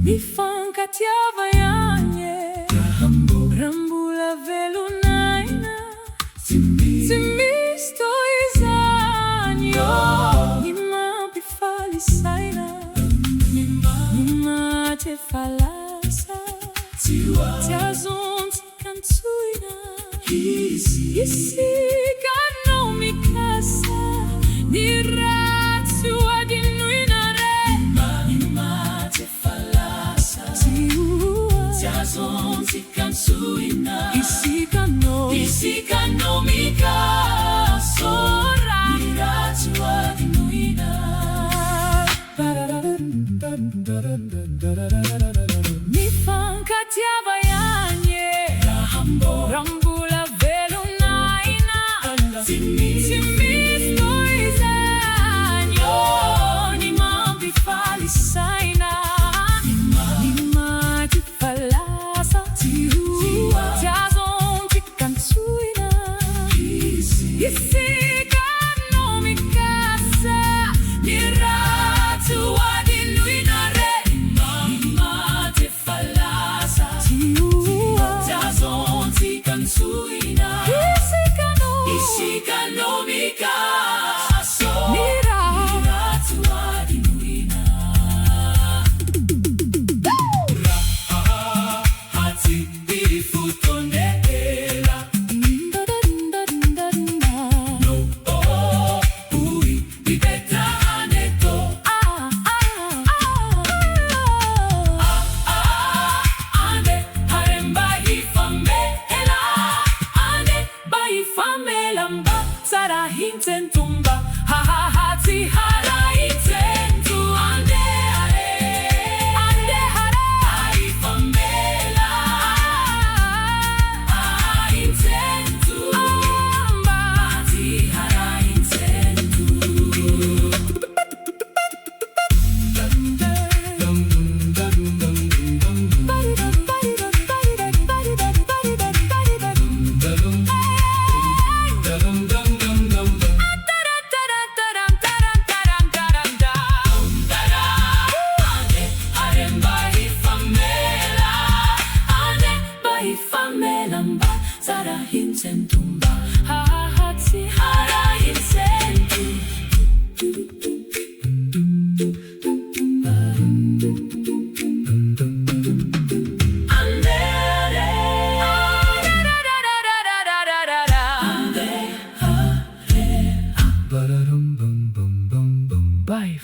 Mi fanka tiavajanje Rambula velunajna Ty mistoj za njo Nima bifali saina Nima te falasa Tiazon tikan tuina Isi kano mikasa Niratu adinuinare Nima te falasa Tiazon tikan tuina Isi kano mikasa Niratu adinuinare Mi fanka tiavajanje Rambula velunajna Ty mistoj za njo Nima bifali saina Nima te falasa Tiazon tikan tuina Isi kano mikasa Niratu adinuinare Nima te falasa Tiazon tikan tuina Isi kano mikasa Niratu adinuina Hati irifutonela No ui bibeta aneto Ane haremba hifamela Ane bahifamela mba Sara hintentumba hati hara hintentu Ane hare bahifamela hintentu Amba hati hara hintentu Famelamba Sara hintentumba hati hara hintentu Bye.